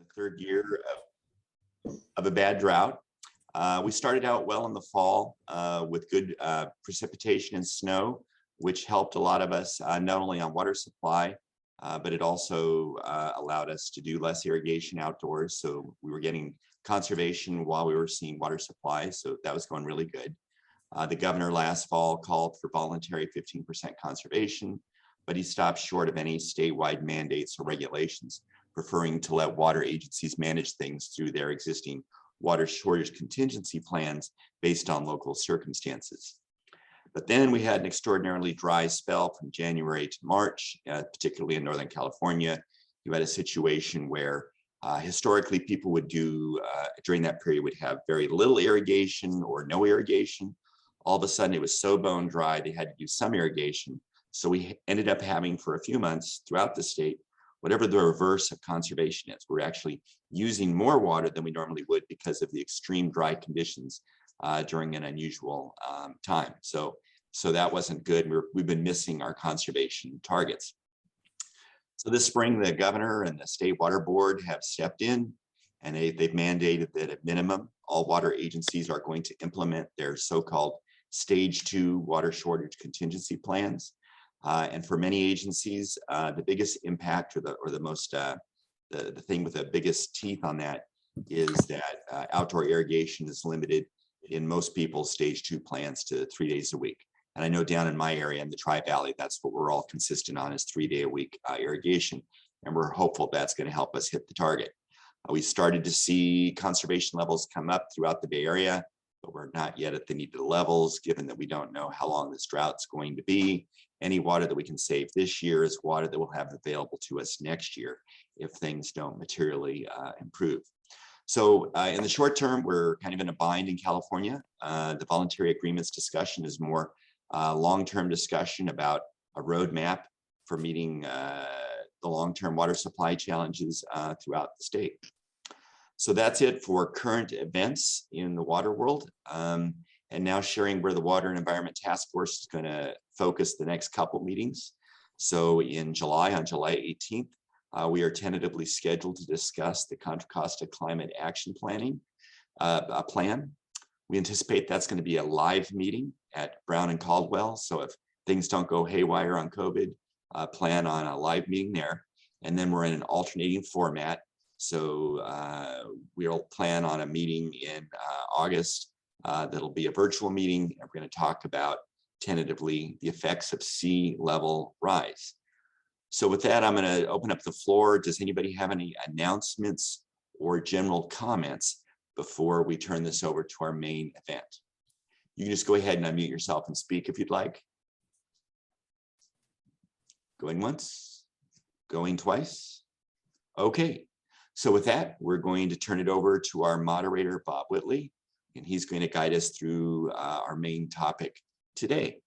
The third year of a bad drought. We started out well in the fall with good precipitation and snow, which helped a lot of us not only on water supply, but it also allowed us to do less irrigation outdoors. So we were getting conservation while we were seeing water supply. So that was going really good. The governor last fall called for voluntary 15% conservation, but he stopped short of any statewide mandates or regulations, preferring to let water agencies manage things through their existing water shortage contingency plans based on local circumstances. But then we had an extraordinarily dry spell from January to March, particularly in Northern California. You had a situation where historically people would do, during that period, would have very little irrigation or no irrigation. All of a sudden it was so bone dry, they had to do some irrigation. So we ended up having for a few months throughout the state, whatever the reverse of conservation is. We're actually using more water than we normally would because of the extreme dry conditions during an unusual time. So that wasn't good. We've been missing our conservation targets. So this spring, the governor and the state water board have stepped in, and they've mandated that at minimum, all water agencies are going to implement their so-called stage 2 water shortage contingency plans. And for many agencies, the biggest impact or the thing with the biggest teeth on that is that outdoor irrigation is limited in most people's stage 2 plans to 3 days a week. And I know down in my area in the Tri-Valley, that's what we're all consistent on, is 3-day-a-week irrigation. And we're hopeful that's going to help us hit the target. We started to see conservation levels come up throughout the Bay Area, but we're not yet at the needed levels, given that we don't know how long this drought's going to be. Any water that we can save this year is water that we'll have available to us next year if things don't materially improve. So in the short term, we're kind of in a bind in California. The voluntary agreements discussion is more long-term discussion about a roadmap for meeting the long-term water supply challenges throughout the state. So that's it for current events in the water world. And now sharing where the Water and Environment Task Force is going to focus the next couple meetings. So in July, on July 18th, we are tentatively scheduled to discuss the Contra Costa Climate Action Plan. We anticipate that's going to be a live meeting at Brown and Caldwell. So if things don't go haywire on COVID, plan on a live meeting there. And then we're in an alternating format. So we'll plan on a meeting in August. That'll be a virtual meeting, and we're going to talk about tentatively the effects of sea level rise. So with that, I'm going to open up the floor. Does anybody have any announcements or general comments before we turn this over to our main event? You can just go ahead and unmute yourself and speak if you'd like. Going once, going twice. Okay. So with that, we're going to turn it over to our moderator, Bob Whitley, and he's going to guide us through our main topic today.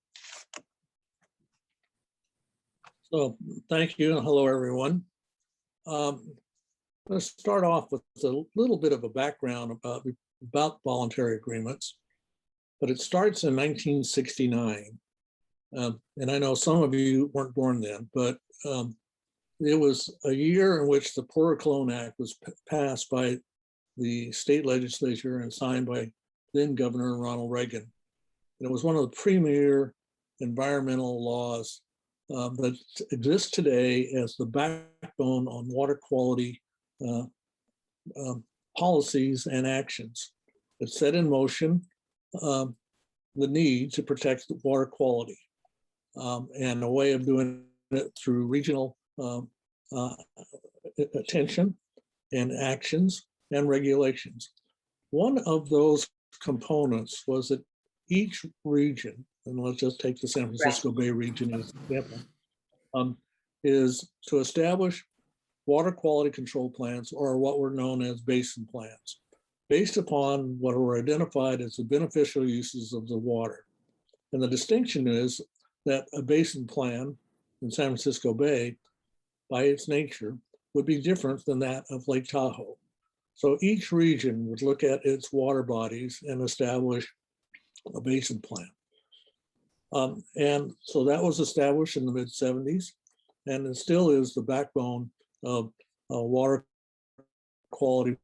So thank you and hello, everyone. Let's start off with a little bit of a background about voluntary agreements, but it starts in 1969. And I know some of you weren't born then, but it was a year in which the Porter Cologne Act was passed by the state legislature and signed by then Governor Ronald Reagan. And it was one of the premier environmental laws that exists today as the backbone on water quality policies and actions. It set in motion the need to protect the water quality and a way of doing it through regional attention and actions and regulations. One of those components was that each region, and let's just take the San Francisco Bay region as an example, is to establish water quality control plans, or what were known as basin plans, based upon what were identified as the beneficial uses of the water. And the distinction is that a basin plan in San Francisco Bay, by its nature, would be different than that of Lake Tahoe. So each region would look at its water bodies and establish a basin plan. And so that was established in the mid-70s, and it still is the backbone of water quality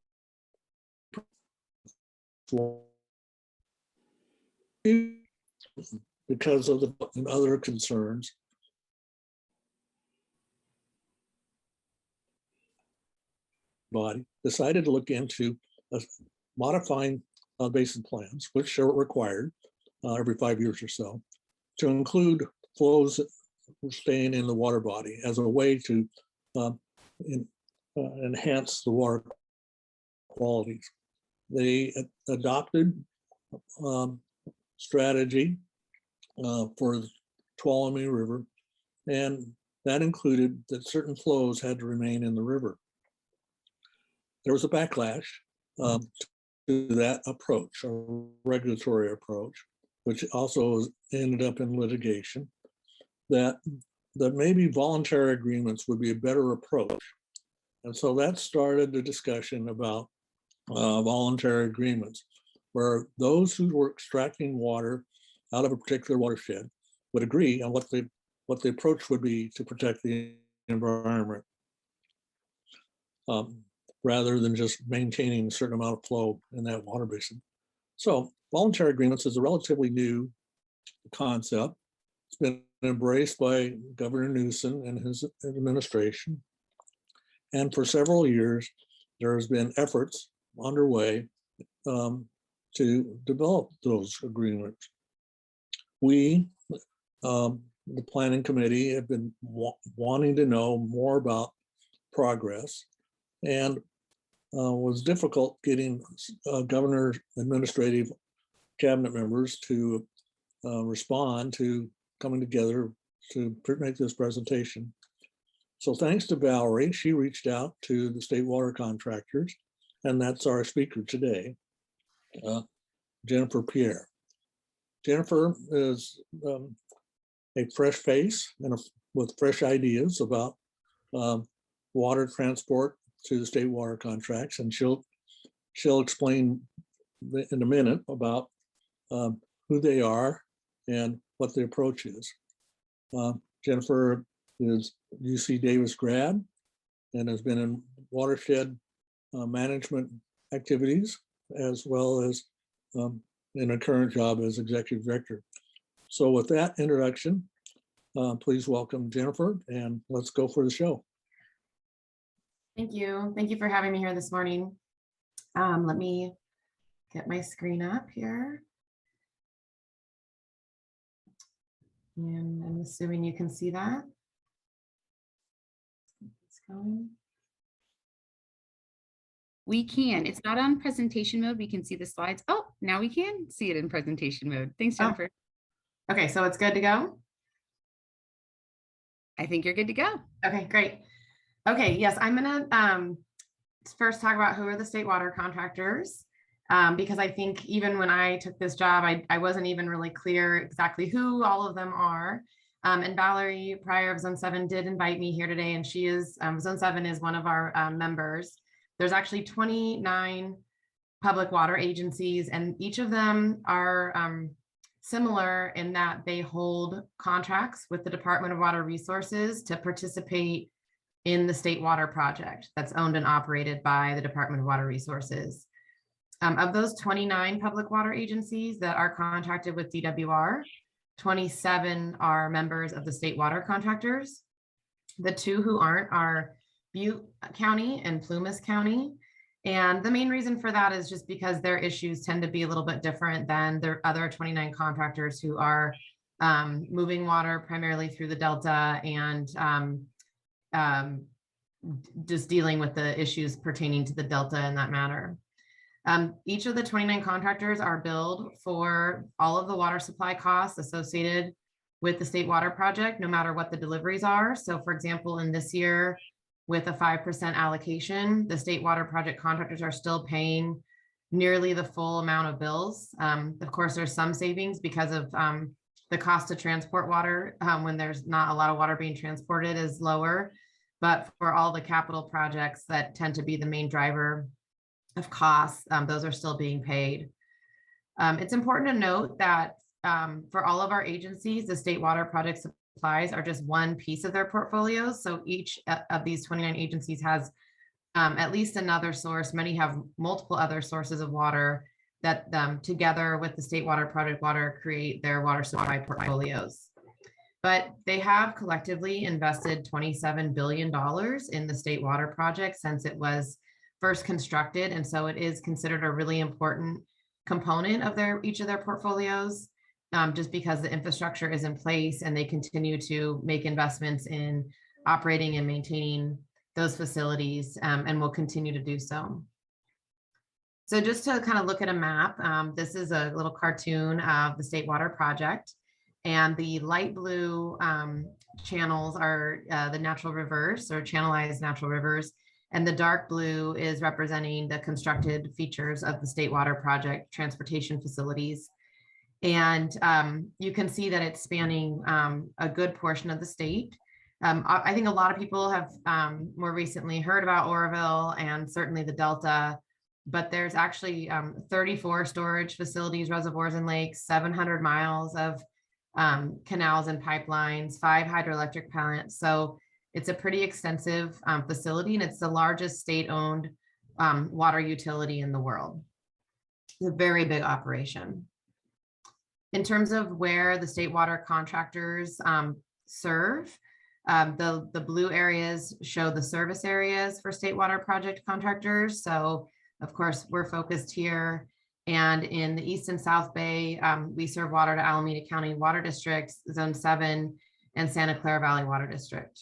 because of the and other concerns. Body decided to look into modifying basin plans, which are required every 5 years or so, to include flows staying in the water body as a way to enhance the water qualities. They adopted strategy for the Tuolumne River, and that included that certain flows had to remain in the river. There was a backlash to that approach, a regulatory approach, which also ended up in litigation, that maybe voluntary agreements would be a better approach. And so that started the discussion about voluntary agreements, where those who were extracting water out of a particular watershed would agree on what the approach would be to protect the environment, rather than just maintaining a certain amount of flow in that water basin. So voluntary agreements is a relatively new concept. It's been embraced by Governor Newsom and his administration. And for several years, there has been efforts underway to develop those agreements. We, the planning committee, have been wanting to know more about progress, and was difficult getting governor administrative cabinet members to respond to coming together to make this presentation. So thanks to Valerie, she reached out to the state water contractors, and that's our speaker today, Jennifer Pierre. Jennifer is a fresh face and with fresh ideas about water transport to the state water contracts, and she'll explain in a minute about who they are and what the approach is. Jennifer is UC Davis grad and has been in watershed management activities, as well as in a current job as executive director. So with that introduction, please welcome Jennifer, and let's go for the show. Thank you. Thank you for having me here this morning. Let me get my screen up here. And I'm assuming you can see that. It's going. We can. It's not on presentation mode. We can see the slides. Oh, now we can see it in presentation mode. Thanks, Jennifer. Oh. Okay, so it's good to go? I think you're good to go. Okay, great. Okay, yes, I'm gonna first talk about who are the state water contractors, because I think even when I took this job, I wasn't even really clear exactly who all of them are. And Valerie Pryor of Zone 7 did invite me here today, and she is, Zone 7 is one of our members. There's actually 29 public water agencies, and each of them are similar in that they hold contracts with the Department of Water Resources to participate in the state water project that's owned and operated by the Department of Water Resources. Of those 29 public water agencies that are contracted with DWR, 27 are members of the state water contractors. The two who aren't are Butte County and Plumas County. And the main reason for that is just because their issues tend to be a little bit different than the other 29 contractors who are moving water primarily through the Delta and just dealing with the issues pertaining to the Delta in that matter. Each of the 29 contractors are billed for all of the water supply costs associated with the state water project, no matter what the deliveries are. So for example, in this year, with a 5% allocation, the state water project contractors are still paying nearly the full amount of bills. Of course, there's some savings because of the cost to transport water when there's not a lot of water being transported is lower. But for all the capital projects that tend to be the main driver of costs, those are still being paid. It's important to note that for all of our agencies, the state water project supplies are just one piece of their portfolios. So each of these 29 agencies has at least another source. Many have multiple other sources of water that together with the State Water Project water create their water supply portfolios. But they have collectively invested $27 billion in the State Water Project since it was first constructed. And so it is considered a really important component of each of their portfolios, just because the infrastructure is in place and they continue to make investments in operating and maintaining those facilities, and will continue to do so. So just to kind of look at a map, this is a little cartoon of the State Water Project, and the light blue channels are the natural rivers or channelized natural rivers, and the dark blue is representing the constructed features of the State Water Project transportation facilities. And you can see that it's spanning a good portion of the state. I think a lot of people have more recently heard about Oroville and certainly the Delta, but there's actually 34 storage facilities, reservoirs, and lakes, 700 miles of canals and pipelines, 5 hydroelectric plants. So it's a pretty extensive facility, and it's the largest state-owned water utility in the world. It's a very big operation. In terms of where the state water contractors serve, the blue areas show the service areas for State Water Project contractors. So of course, we're focused here. And in the East and South Bay, we serve water to Alameda County Water Districts, Zone 7, and Santa Clara Valley Water District.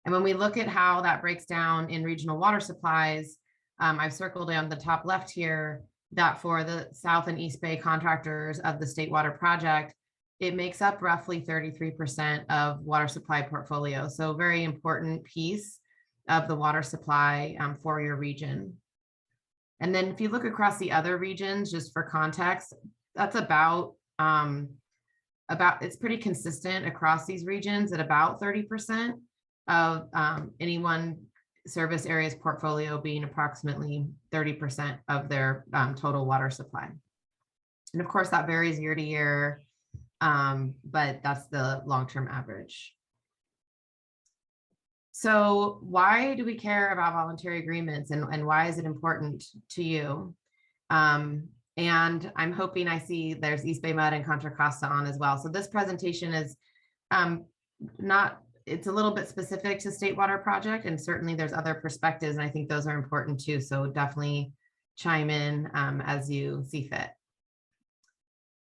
And when we look at how that breaks down in regional water supplies, I've circled on the top left here that for the South and East Bay contractors of the State Water Project, it makes up roughly 33% of water supply portfolio. So a very important piece of the water supply for your region. And then if you look across the other regions, just for context, that's about it's pretty consistent across these regions at about 30% of any one service area's portfolio being approximately 30% of their total water supply. And of course that varies year to year, but that's the long-term average. So why do we care about voluntary agreements, and why is it important to you? And I'm hoping I see there's East Bay Mud and Contra Costa on as well. So this presentation is it's a little bit specific to State Water Project, and certainly there's other perspectives, and I think those are important too. So definitely chime in as you see fit.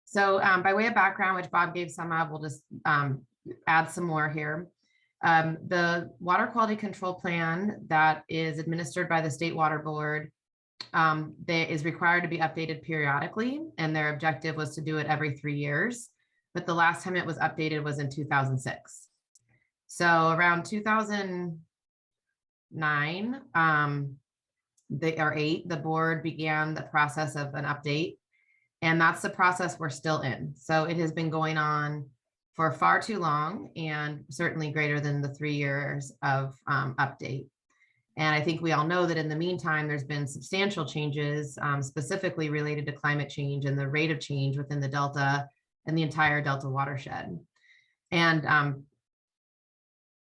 So by way of background, which Bob gave some of, we'll just add some more here. The water quality control plan that is administered by the State Water Board that is required to be updated periodically, and their objective was to do it every 3 years. But the last time it was updated was in 2006. So around 2009 or 8, the board began the process of an update, and that's the process we're still in. So it has been going on for far too long, and certainly greater than the 3 years of update. And I think we all know that in the meantime, there's been substantial changes, specifically related to climate change and the rate of change within the Delta and the entire Delta watershed. And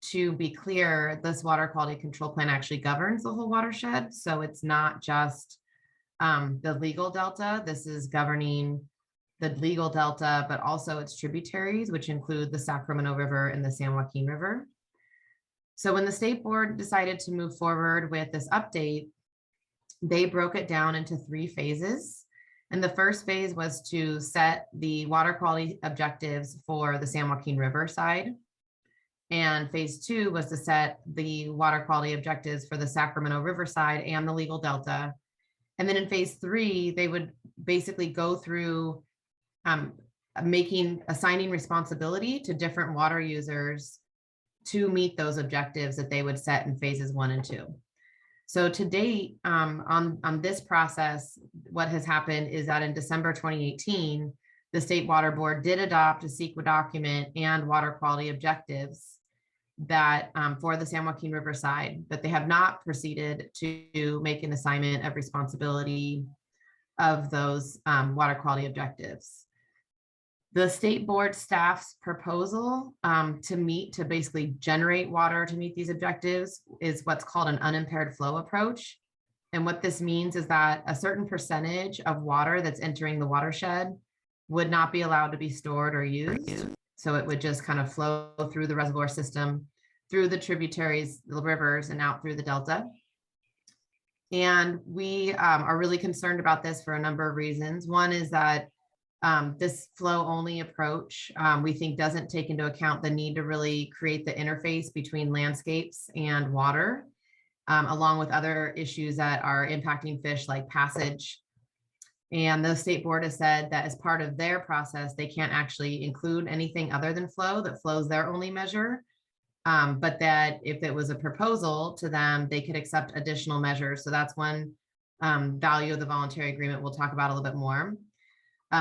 to be clear, this water quality control plan actually governs the whole watershed. So it's not just the legal Delta. This is governing the legal Delta, but also its tributaries, which include the Sacramento River and the San Joaquin River. So when the state board decided to move forward with this update, they broke it down into 3 phases. And the first phase was to set the water quality objectives for the San Joaquin River side. And phase 2 was to set the water quality objectives for the Sacramento River side and the legal Delta. And then in phase 3, they would basically go through assigning responsibility to different water users to meet those objectives that they would set in phases 1 and 2. So to date, on this process, what has happened is that in December 2018, the State Water Board did adopt a CEQA document and water quality objectives that for the San Joaquin River side, but they have not proceeded to make an assignment of responsibility of those water quality objectives. The state board staff's proposal to basically generate water to meet these objectives is what's called an unimpaired flow approach. And what this means is that a certain percentage of water that's entering the watershed would not be allowed to be stored or used. So it would just kind of flow through the reservoir system, through the tributaries, the rivers, and out through the delta. And we are really concerned about this for a number of reasons. One is that this flow only approach, we think, doesn't take into account the need to really create the interface between landscapes and water, along with other issues that are impacting fish like passage. And the state board has said that as part of their process, they can't actually include anything other than flow, that flow is their only measure. But that if it was a proposal to them, they could accept additional measures. So that's one value of the voluntary agreement we'll talk about a little bit more.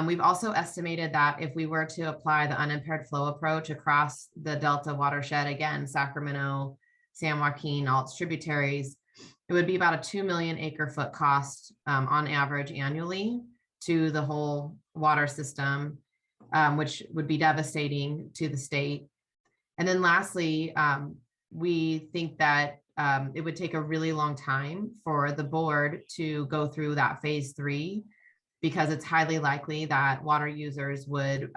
We've also estimated that if we were to apply the unimpaired flow approach across the Delta watershed, again, Sacramento, San Joaquin, all its tributaries, it would be about a 2 million acre foot cost on average annually to the whole water system, which would be devastating to the state. And then lastly, we think that it would take a really long time for the board to go through that phase 3, because it's highly likely that water users would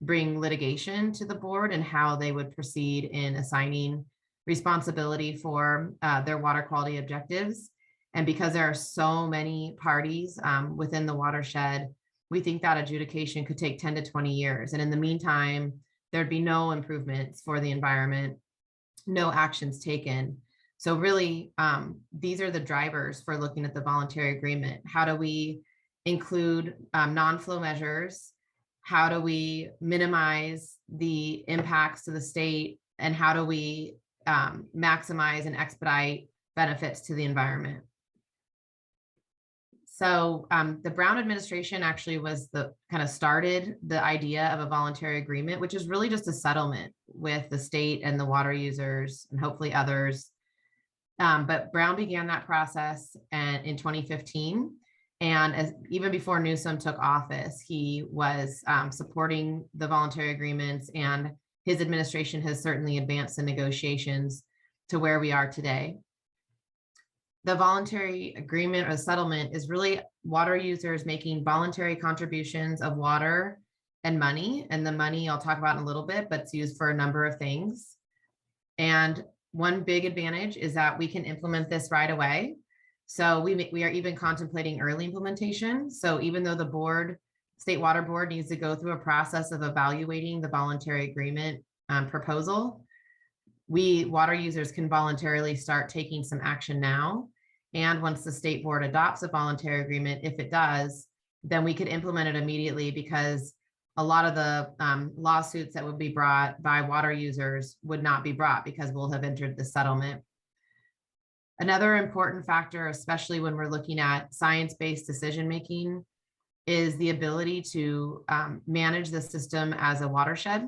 bring litigation to the board and how they would proceed in assigning responsibility for their water quality objectives. And because there are so many parties within the watershed, we think that adjudication could take 10 to 20 years. And in the meantime, there'd be no improvements for the environment, no actions taken. So really, these are the drivers for looking at the voluntary agreement. How do we include non-flow measures? How do we minimize the impacts to the state? And how do we maximize and expedite benefits to the environment? So the Brown administration actually was the kind of started the idea of a voluntary agreement, which is really just a settlement with the state and the water users and hopefully others. But Brown began that process in 2015. And even before Newsom took office, he was supporting the voluntary agreements, and his administration has certainly advanced the negotiations to where we are today. The voluntary agreement or settlement is really water users making voluntary contributions of water and money. And the money I'll talk about in a little bit, but it's used for a number of things. And one big advantage is that we can implement this right away. So we are even contemplating early implementation. So even though the State Water Board needs to go through a process of evaluating the voluntary agreement proposal, we water users can voluntarily start taking some action now. And once the state board adopts a voluntary agreement, if it does, then we could implement it immediately, because a lot of the lawsuits that would be brought by water users would not be brought because we'll have entered the settlement. Another important factor, especially when we're looking at science-based decision-making, is the ability to manage the system as a watershed.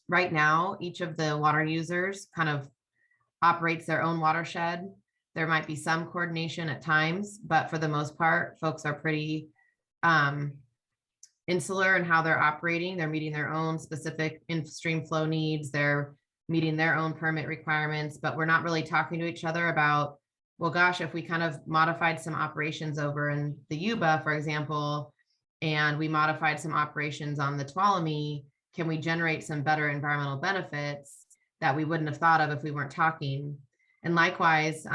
Right now, each of the water users kind of operates their own watershed. There might be some coordination at times, but for the most part, folks are pretty insular in how they're operating. They're meeting their own specific in-stream flow needs. They're meeting their own permit requirements, but we're not really talking to each other about, well, gosh, if we kind of modified some operations over in the Yuba, for example, and we modified some operations on the Tuolumne, can we generate some better environmental benefits that we wouldn't have thought of if we weren't talking? And likewise,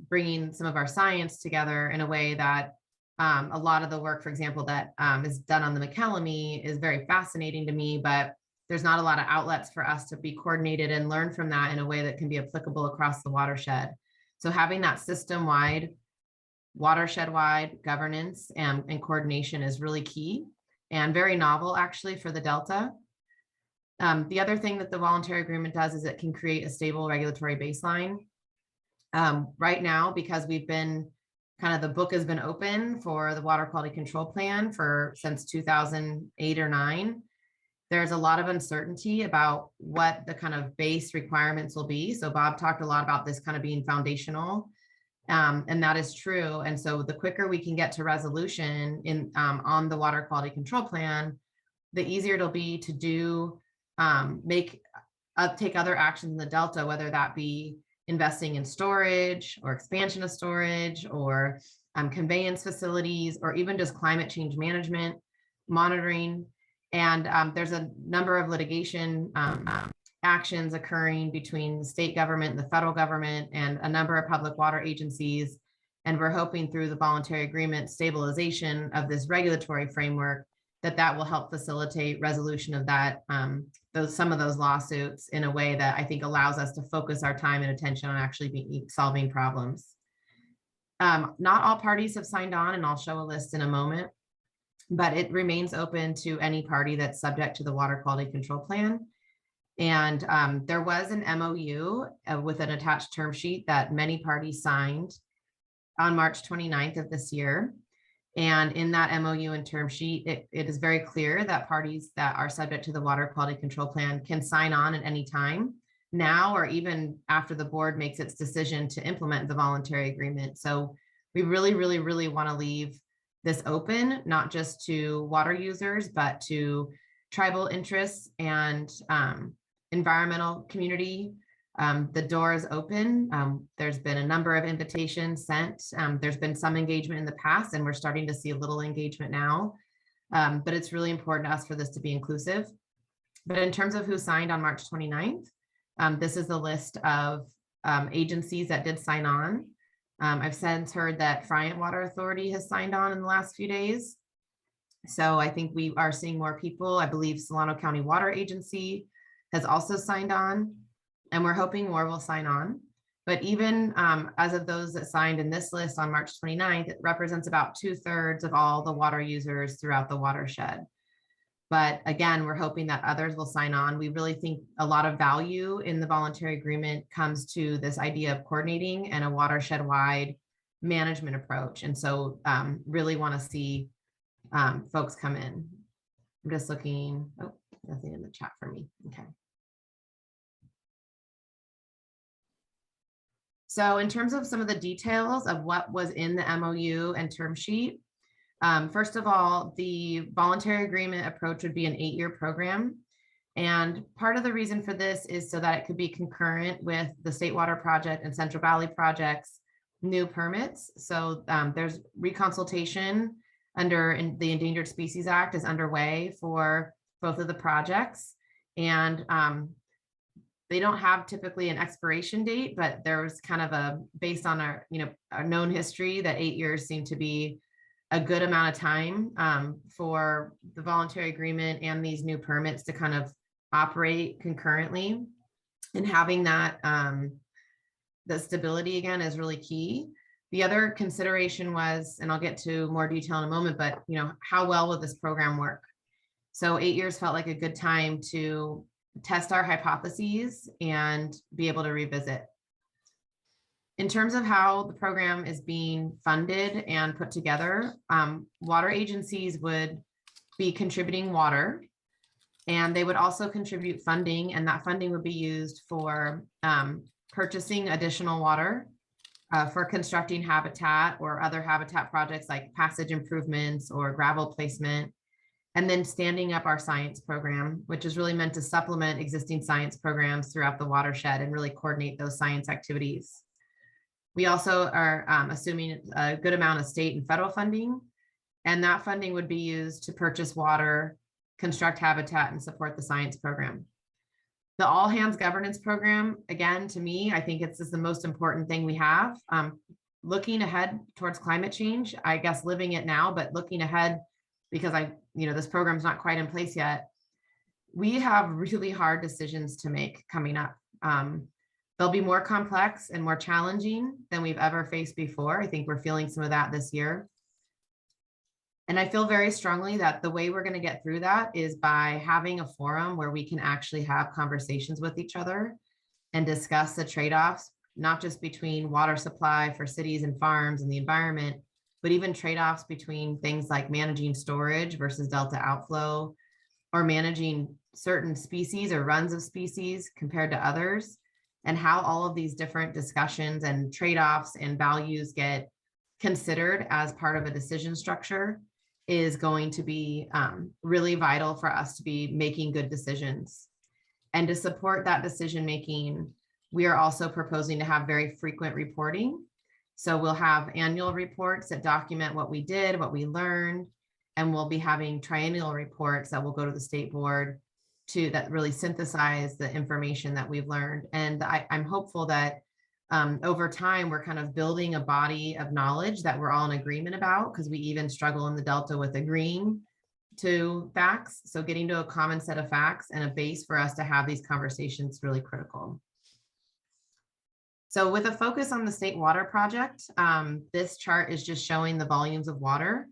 bringing some of our science together in a way that a lot of the work, for example, that is done on the McKellamie is very fascinating to me, but there's not a lot of outlets for us to be coordinated and learn from that in a way that can be applicable across the watershed. So having that system-wide, watershed-wide governance and coordination is really key and very novel, actually, for the Delta. The other thing that the voluntary agreement does is it can create a stable regulatory baseline. Right now, because we've been the book has been open for the water quality control plan since 2008 or 9. There's a lot of uncertainty about what the kind of base requirements will be. So Bob talked a lot about this kind of being foundational, and that is true. And so the quicker we can get to resolution on the water quality control plan, the easier it'll be to do, take other actions in the Delta, whether that be investing in storage or expansion of storage or conveyance facilities, or even just climate change management, monitoring. And there's a number of litigation actions occurring between the state government and the federal government and a number of public water agencies. And we're hoping through the voluntary agreement stabilization of this regulatory framework that will help facilitate resolution of that, some of those lawsuits in a way that I think allows us to focus our time and attention on actually solving problems. Not all parties have signed on, and I'll show a list in a moment, but it remains open to any party that's subject to the water quality control plan. And there was an MOU with an attached term sheet that many parties signed on March 29th of this year. And in that MOU and term sheet, it is very clear that parties that are subject to the water quality control plan can sign on at any time now, or even after the board makes its decision to implement the voluntary agreement. So we really, really, really want to leave this open, not just to water users, but to tribal interests and environmental community. The door is open. There's been a number of invitations sent. There's been some engagement in the past, and we're starting to see a little engagement now. But it's really important to us for this to be inclusive. But in terms of who signed on March 29th, this is the list of agencies that did sign on. I've since heard that Friant Water Authority has signed on in the last few days. So I think we are seeing more people. I believe Solano County Water Agency has also signed on, and we're hoping more will sign on. But even as of those that signed in this list on March 29th, it represents about 2/3 of all the water users throughout the watershed. But again, we're hoping that others will sign on. We really think a lot of value in the voluntary agreement comes to this idea of coordinating and a watershed-wide management approach. And so really want to see folks come in. I'm just looking, oh, nothing in the chat for me. Okay. So in terms of some of the details of what was in the MOU and term sheet, first of all, the voluntary agreement approach would be an 8-year program. And part of the reason for this is so that it could be concurrent with the State Water Project and Central Valley Project's new permits. So there's reconsultation under the Endangered Species Act is underway for both of the projects. And they don't have typically an expiration date, but there was kind of a, based on our known history, that 8 years seemed to be a good amount of time for the voluntary agreement and these new permits to kind of operate concurrently. And having that, the stability again is really key. The other consideration was, and I'll get to more detail in a moment, but how well will this program work? So 8 years felt like a good time to test our hypotheses and be able to revisit. In terms of how the program is being funded and put together, water agencies would be contributing water, and they would also contribute funding, and that funding would be used for purchasing additional water, for constructing habitat or other habitat projects like passage improvements or gravel placement, and then standing up our science program, which is really meant to supplement existing science programs throughout the watershed and really coordinate those science activities. We also are assuming a good amount of state and federal funding, and that funding would be used to purchase water, construct habitat, and support the science program. The all hands governance program, again, to me, I think it's the most important thing we have. Looking ahead towards climate change, I guess living it now, but looking ahead, because this program's not quite in place yet, we have really hard decisions to make coming up. They'll be more complex and more challenging than we've ever faced before. I think we're feeling some of that this year. And I feel very strongly that the way we're going to get through that is by having a forum where we can actually have conversations with each other and discuss the trade-offs, not just between water supply for cities and farms and the environment, but even trade-offs between things like managing storage versus delta outflow, or managing certain species or runs of species compared to others, and how all of these different discussions and trade-offs and values get considered as part of a decision structure. is going to be really vital for us to be making good decisions. And to support that decision making, we are also proposing to have very frequent reporting. So we'll have annual reports that document what we did, what we learned, and we'll be having triennial reports that will go to the state board that really synthesize the information that we've learned. And I'm hopeful that over time, we're kind of building a body of knowledge that we're all in agreement about, because we even struggle in the Delta with agreeing to facts. So getting to a common set of facts and a base for us to have these conversations is really critical. So with a focus on the state water project, this chart is just showing the volumes of water.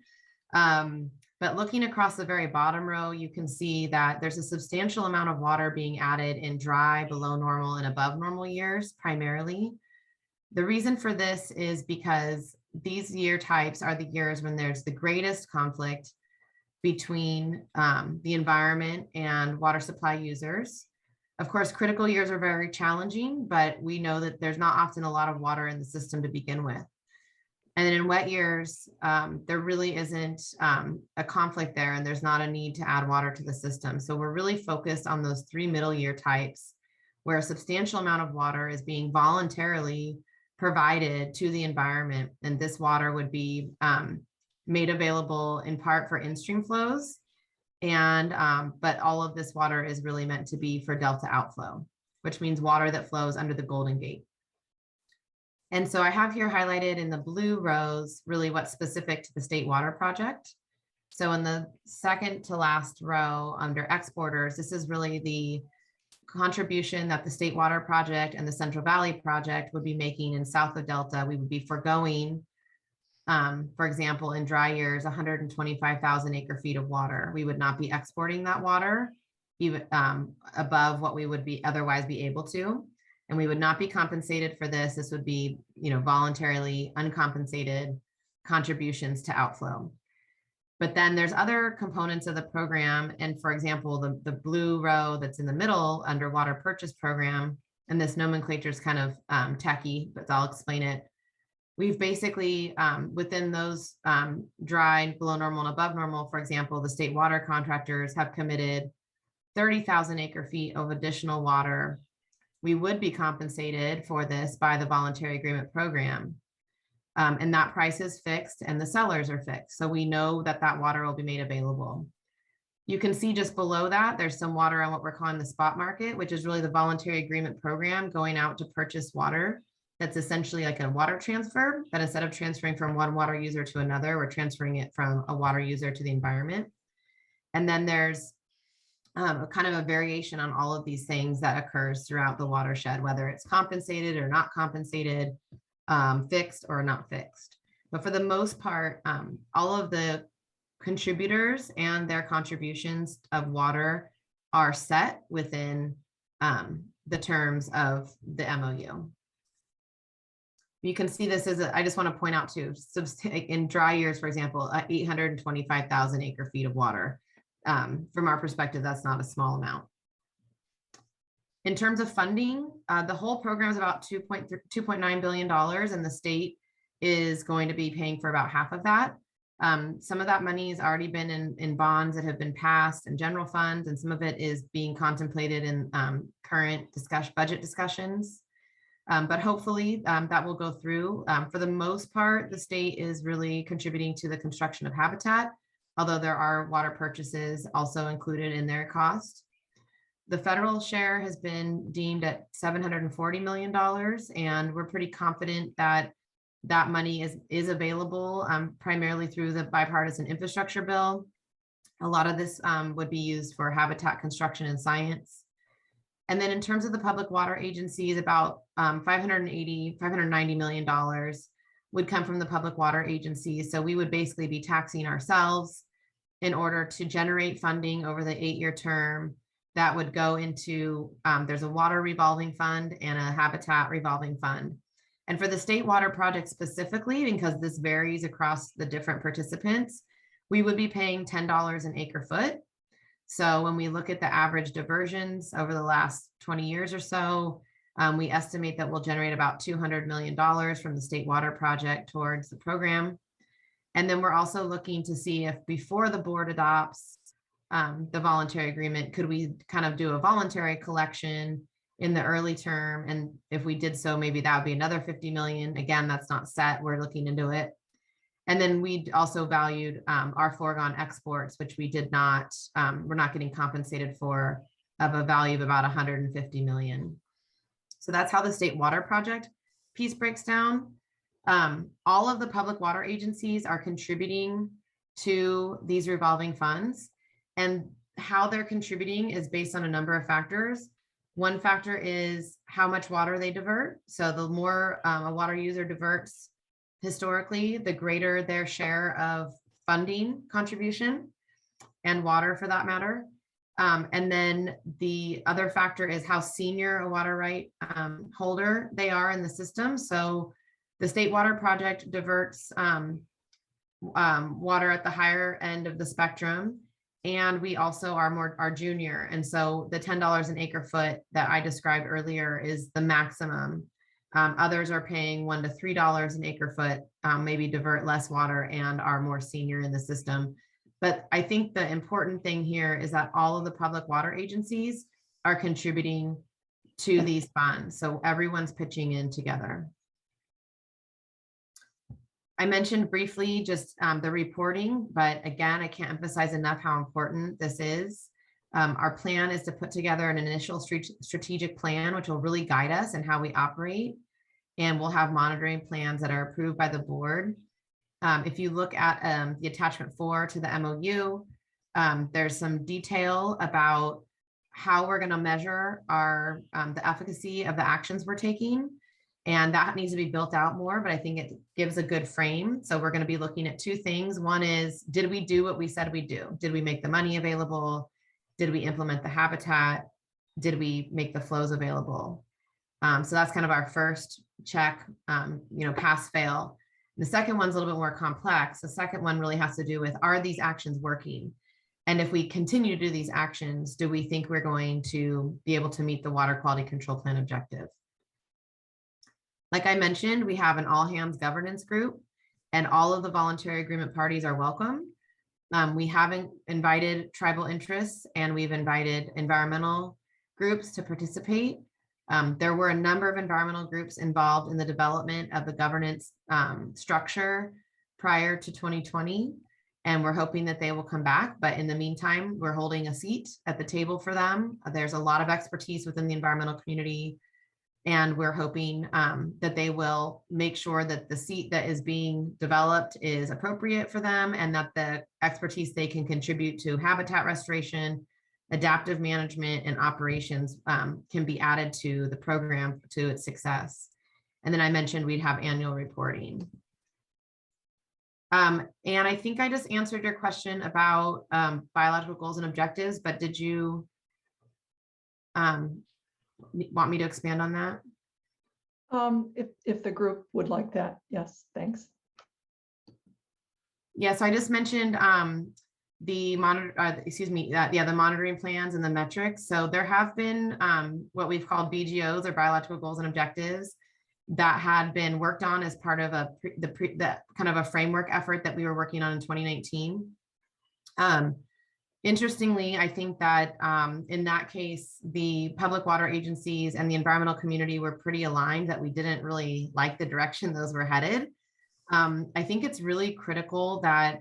But looking across the very bottom row, you can see that there's a substantial amount of water being added in dry, below normal, and above normal years primarily. The reason for this is because these year types are the years when there's the greatest conflict between the environment and water supply users. Of course, critical years are very challenging, but we know that there's not often a lot of water in the system to begin with. And then in wet years, there really isn't a conflict there, and there's not a need to add water to the system. So we're really focused on those 3 middle year types where a substantial amount of water is being voluntarily provided to the environment. And this water would be made available in part for in-stream flows. And but all of this water is really meant to be for Delta outflow, which means water that flows under the Golden Gate. And so I have here highlighted in the blue rows really what's specific to the state water project. So in the second to last row under exporters, this is really the contribution that the state water project and the Central Valley project would be making in south of Delta. We would be foregoing, for example, in dry years, 125,000 acre feet of water. We would not be exporting that water even above what we would be otherwise be able to. And we would not be compensated for this. This would be, voluntarily uncompensated contributions to outflow. But then there's other components of the program. And for example, the blue row that's in the middle under water purchase program, and this nomenclature is kind of tacky, but I'll explain it. We've basically, within those dry, below normal, and above normal, for example, the state water contractors have committed 30,000 acre feet of additional water. We would be compensated for this by the voluntary agreement program. And that price is fixed and the sellers are fixed. So we know that that water will be made available. You can see just below that, there's some water on what we're calling the spot market, which is really the voluntary agreement program going out to purchase water. That's essentially like a water transfer, but instead of transferring from one water user to another, we're transferring it from a water user to the environment. And then there's kind of a variation on all of these things that occurs throughout the watershed, whether it's compensated or not compensated, fixed or not fixed. But for the most part, all of the contributors and their contributions of water are set within the terms of the MOU. You can see this as I just want to point out too, in dry years, for example, 825,000 acre feet of water. From our perspective, that's not a small amount. In terms of funding, the whole program is about $2.9 billion, and the state is going to be paying for about half of that. Some of that money has already been in bonds that have been passed and general funds, and some of it is being contemplated in current budget discussions. But hopefully that will go through. For the most part, the state is really contributing to the construction of habitat, although there are water purchases also included in their cost. The federal share has been deemed at $740 million, and we're pretty confident that that money is available primarily through the bipartisan infrastructure bill. A lot of this would be used for habitat construction and science. And then in terms of the public water agencies, about $590 million would come from the public water agencies. So we would basically be taxing ourselves in order to generate funding over the 8-year term that would go into, there's a water revolving fund and a habitat revolving fund. And for the state water project specifically, because this varies across the different participants, we would be paying $10 an acre foot. So when we look at the average diversions over the last 20 years or so, we estimate that we'll generate about $200 million from the state water project towards the program. And then we're also looking to see if before the board adopts the voluntary agreement, could we kind of do a voluntary collection in the early term? And if we did so, maybe that would be another 50 million. Again, that's not set. We're looking into it. And then we also valued our foregone exports, which we did not, we're not getting compensated for, of a value of about 150 million. So that's how the state water project piece breaks down. All of the public water agencies are contributing to these revolving funds, and how they're contributing is based on a number of factors. One factor is how much water they divert. So the more a water user diverts historically, the greater their share of funding contribution, and water for that matter. And then the other factor is how senior a water right holder they are in the system. So the state water project diverts water at the higher end of the spectrum. And we also are junior. And so the $10 an acre foot that I described earlier is the maximum. Others are paying $1 to $3 an acre foot, maybe divert less water and are more senior in the system. But I think the important thing here is that all of the public water agencies are contributing to these funds. So everyone's pitching in together. I mentioned briefly just the reporting, but again, I can't emphasize enough how important this is. Our plan is to put together an initial strategic plan, which will really guide us in how we operate. And we'll have monitoring plans that are approved by the board. If you look at the attachment 4 to the MOU, there's some detail about how we're going to measure our the efficacy of the actions we're taking. And that needs to be built out more, but I think it gives a good frame. So we're going to be looking at two things. One is, did we do what we said we do? Did we make the money available? Did we implement the habitat? Did we make the flows available? So that's kind of our first check, pass, fail. The second one's a little bit more complex. The second one really has to do with, are these actions working? And if we continue to do these actions, do we think we're going to be able to meet the water quality control plan objective? Like I mentioned, we have an all hands governance group, and all of the voluntary agreement parties are welcome. We haven't invited tribal interests, and we've invited environmental groups to participate. There were a number of environmental groups involved in the development of the governance structure prior to 2020, and we're hoping that they will come back. But in the meantime, we're holding a seat at the table for them. There's a lot of expertise within the environmental community, and we're hoping that they will make sure that the seat that is being developed is appropriate for them, and that the expertise they can contribute to habitat restoration, adaptive management, and operations can be added to the program to its success. And then I mentioned we'd have annual reporting. And I think I just answered your question about biological goals and objectives, but did you want me to expand on that? If the group would like that, yes, thanks. Yes, I just mentioned the monitoring plans and the metrics. So there have been what we've called BGOs, or biological goals and objectives, that had been worked on as part of the kind of a framework effort that we were working on in 2019. Interestingly, I think that in that case, the public water agencies and the environmental community were pretty aligned that we didn't really like the direction those were headed. I think it's really critical that,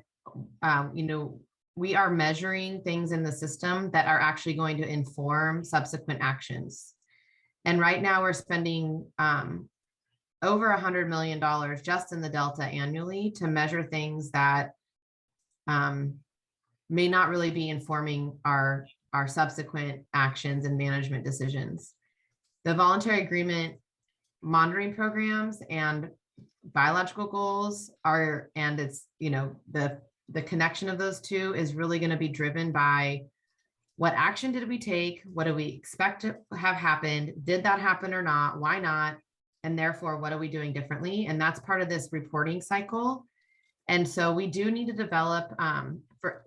we are measuring things in the system that are actually going to inform subsequent actions. And right now we're spending over $100 million just in the Delta annually to measure things that may not really be informing our subsequent actions and management decisions. The voluntary agreement monitoring programs and biological goals are, and it's, the connection of those two is really going to be driven by what action did we take? What do we expect to have happened? Did that happen or not? Why not? And therefore, what are we doing differently? And that's part of this reporting cycle. And so we do need to develop,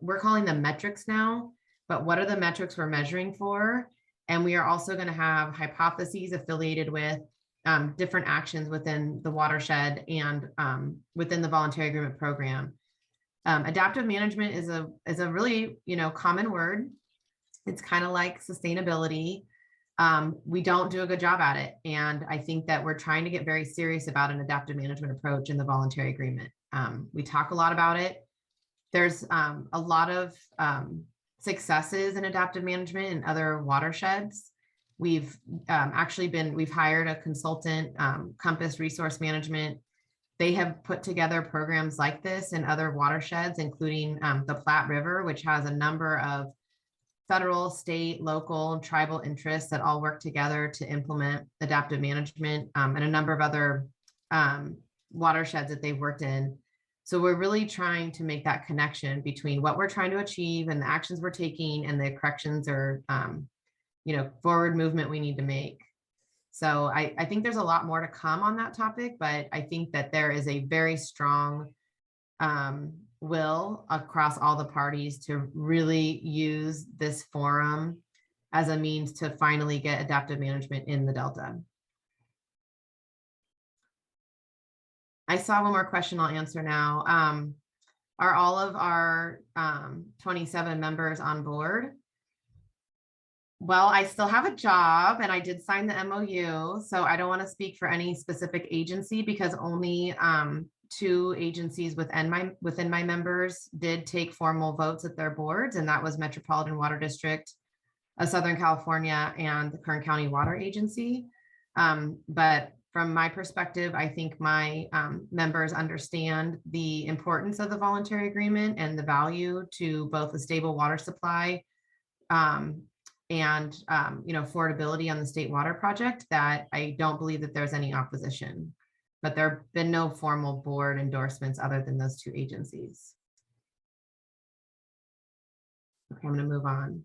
we're calling them metrics now, but what are the metrics we're measuring for? And we are also going to have hypotheses affiliated with different actions within the watershed and within the voluntary agreement program. Adaptive management is a really, common word. It's kind of like sustainability. We don't do a good job at it. And I think that we're trying to get very serious about an adaptive management approach in the voluntary agreement. We talk a lot about it. There's a lot of successes in adaptive management in other watersheds. We've hired a consultant, Compass Resource Management. They have put together programs like this in other watersheds, including the Platte River, which has a number of federal, state, local, and tribal interests that all work together to implement adaptive management, and a number of other watersheds that they've worked in. So we're really trying to make that connection between what we're trying to achieve and the actions we're taking and the corrections or forward movement we need to make. So I think there's a lot more to come on that topic, but I think that there is a very strong will across all the parties to really use this forum as a means to finally get adaptive management in the Delta. I saw one more question I'll answer now. Are all of our 27 members on board? Well, I still have a job and I did sign the MOU, so I don't want to speak for any specific agency because only 2 agencies within my members did take formal votes at their boards, and that was Metropolitan Water District of Southern California and the Kern County Water Agency. But from my perspective, I think my members understand the importance of the voluntary agreement and the value to both a stable water supply and affordability on the state water project, that I don't believe that there's any opposition. But there have been no formal board endorsements other than those 2 agencies. Okay, I'm going to move on.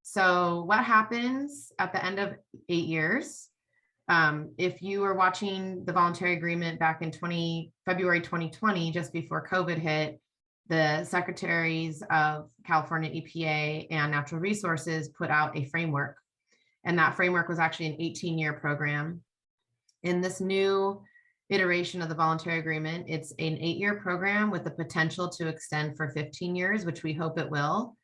So what happens at the end of 8 years? If you were watching the voluntary agreement back in February 2020, just before COVID hit, the Secretaries of California EPA and Natural Resources put out a framework. And that framework was actually an 18-year program. In this new iteration of the voluntary agreement, it's an 8-year program with the potential to extend for 15 years, which we hope it will.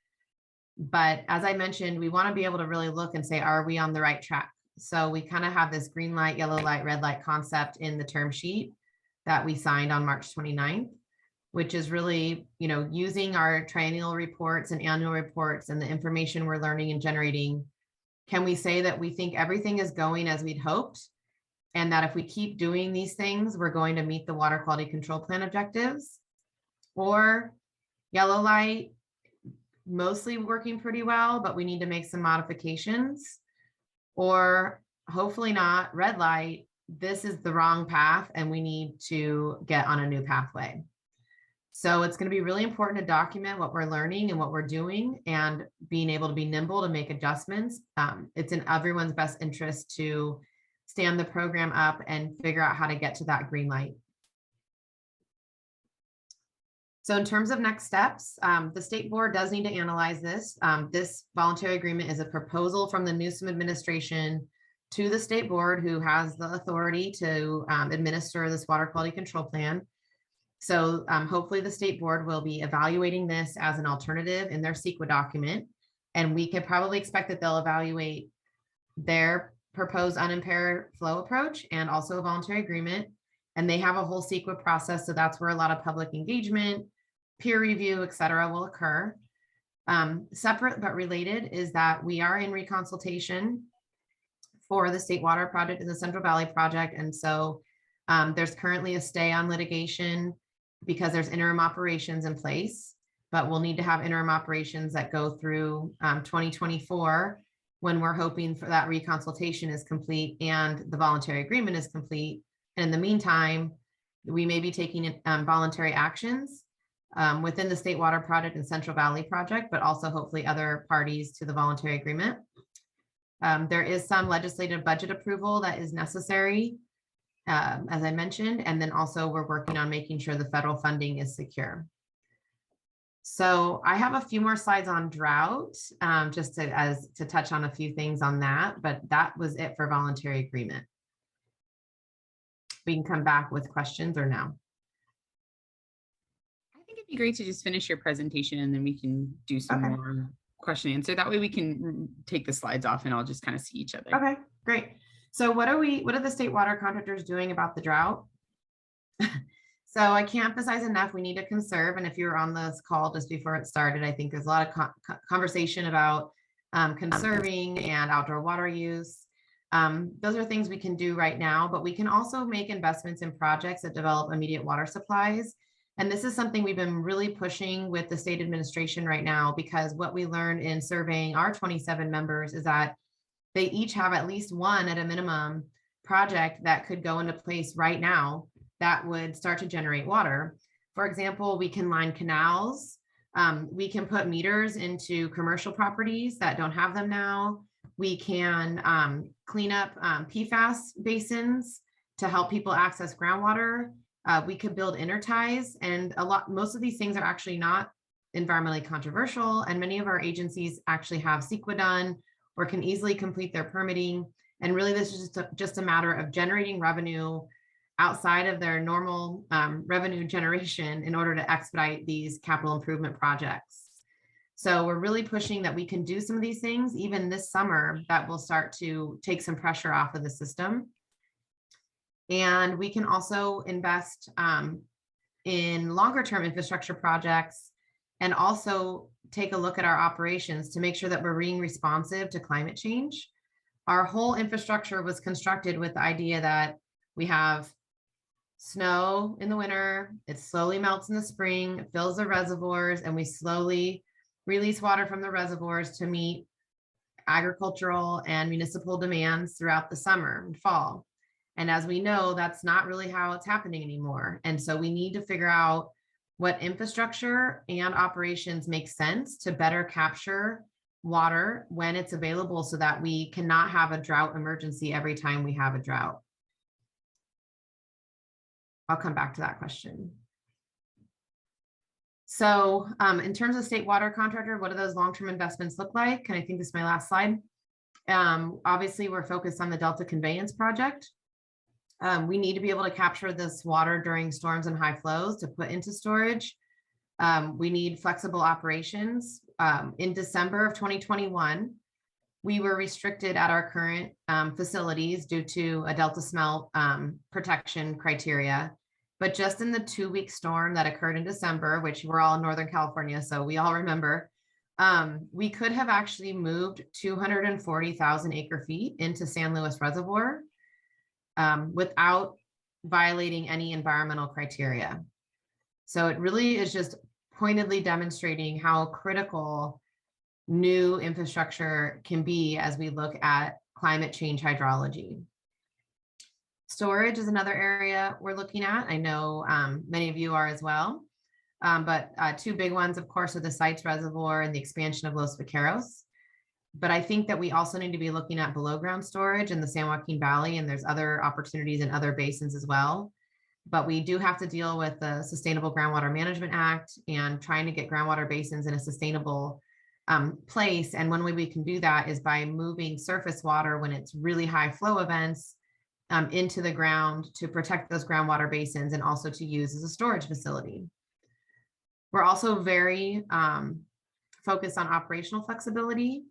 But as I mentioned, we want to be able to really look and say, are we on the right track? So we kind of have this green light, yellow light, red light concept in the term sheet that we signed on March 29th, which is really, using our triennial reports and annual reports and the information we're learning and generating. Can we say that we think everything is going as we'd hoped? And that if we keep doing these things, we're going to meet the water quality control plan objectives? Or yellow light, mostly working pretty well, but we need to make some modifications? Or hopefully not, red light, this is the wrong path and we need to get on a new pathway. So it's going to be really important to document what we're learning and what we're doing and being able to be nimble to make adjustments. It's in everyone's best interest to stand the program up and figure out how to get to that green light. So in terms of next steps, the state board does need to analyze this. This voluntary agreement is a proposal from the Newsom administration to the state board, who has the authority to administer this water quality control plan. So hopefully the state board will be evaluating this as an alternative in their CEQA document. And we could probably expect that they'll evaluate their proposed unimpaired flow approach and also a voluntary agreement. And they have a whole CEQA process. So that's where a lot of public engagement, peer review, et cetera, will occur. Separate but related is that we are in reconsultation for the State Water Project and the Central Valley Project. And so there's currently a stay on litigation because there's interim operations in place, but we'll need to have interim operations that go through 2024 when we're hoping for that reconsultation is complete and the voluntary agreement is complete. And in the meantime, we may be taking voluntary actions within the State Water Project and Central Valley Project, but also hopefully other parties to the voluntary agreement. There is some legislative budget approval that is necessary, as I mentioned, and then also we're working on making sure the federal funding is secure. So I have a few more slides on drought, just to touch on a few things on that, but that was it for voluntary agreement. We can come back with questions or no. it'd be great to just finish your presentation and then we can do some Okay. more question and answer. That way we can take the slides off and I'll just kind of see each other. Okay, great. So what are the state water contractors doing about the drought? So I can't emphasize enough, we need to conserve. And if you were on this call just before it started, I think there's a lot of conversation about conserving and outdoor water use. Those are things we can do right now, but we can also make investments in projects that develop immediate water supplies. And this is something we've been really pushing with the state administration right now, because what we learned in surveying our 27 members is that they each have at least one at a minimum project that could go into place right now that would start to generate water. For example, we can line canals. We can put meters into commercial properties that don't have them now. We can clean up PFAS basins to help people access groundwater. We could build interties, and most of these things are actually not environmentally controversial. And many of our agencies actually have CEQA done or can easily complete their permitting. And really, this is just a matter of generating revenue outside of their normal revenue generation in order to expedite these capital improvement projects. So we're really pushing that we can do some of these things even this summer that will start to take some pressure off of the system. And we can also invest in longer term infrastructure projects and also take a look at our operations to make sure that we're being responsive to climate change. Our whole infrastructure was constructed with the idea that we have snow in the winter, it slowly melts in the spring, it fills the reservoirs, and we slowly release water from the reservoirs to meet agricultural and municipal demands throughout the summer and fall. And as we know, that's not really how it's happening anymore. And so we need to figure out what infrastructure and operations make sense to better capture water when it's available so that we cannot have a drought emergency every time we have a drought. I'll come back to that question. So in terms of state water contractor, what do those long-term investments look like? And I think this is my last slide. Obviously, we're focused on the Delta Conveyance Project. We need to be able to capture this water during storms and high flows to put into storage. We need flexible operations. In December of 2021, we were restricted at our current facilities due to a Delta smelt protection criteria. But just in the 2-week storm that occurred in December, which we're all in Northern California, so we all remember, we could have actually moved 240,000 acre feet into San Luis Reservoir without violating any environmental criteria. So it really is just pointedly demonstrating how critical new infrastructure can be as we look at climate change hydrology. Storage is another area we're looking at. I know many of you are as well, but two big ones, of course, are the Sites Reservoir and the expansion of Los Vaqueros. But I think that we also need to be looking at below ground storage in the San Joaquin Valley, and there's other opportunities in other basins as well. But we do have to deal with the Sustainable Groundwater Management Act and trying to get groundwater basins in a sustainable place. And one way we can do that is by moving surface water when it's really high flow events into the ground to protect those groundwater basins and also to use as a storage facility. We're also very focused on operational flexibility.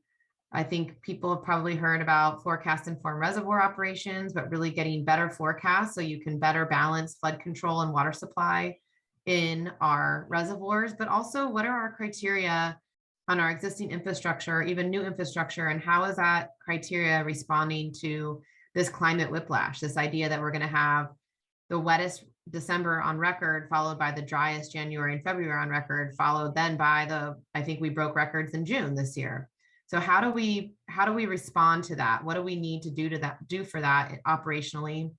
I think people have probably heard about forecast informed reservoir operations, but really getting better forecasts so you can better balance flood control and water supply in our reservoirs, but also what are our criteria on our existing infrastructure, even new infrastructure, and how is that criteria responding to this climate whiplash, this idea that we're going to have the wettest December on record, followed by the driest January and February on record, followed then by I think we broke records in June this year. So how do we respond to that? What do we need to do for that operationally?